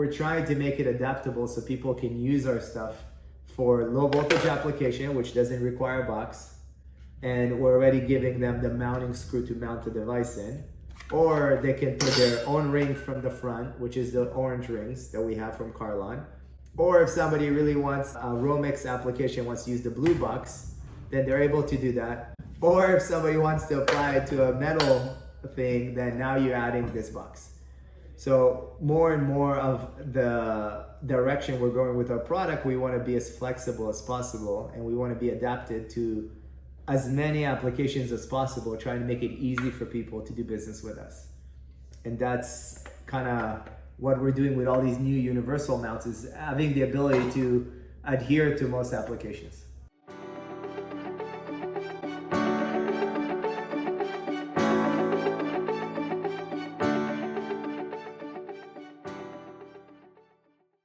we're trying to make it adaptable so people can use our stuff for low voltage application, which doesn't require a box. And we're already giving them the mounting screw to mount the device in. Or they can put their own ring from the front, which is the orange rings that we have from Carlon. Or if somebody really wants a Romex application, wants to use the blue box, then they're able to do that. Or if somebody wants to apply it to a metal thing, then now you're adding this box. So more and more of the direction we're going with our product, we want to be as flexible as possible, and we want to be adapted to as many applications as possible, trying to make it easy for people to do business with us. And that's kind of what we're doing with all these new universal mounts, is having the ability to adhere to most applications.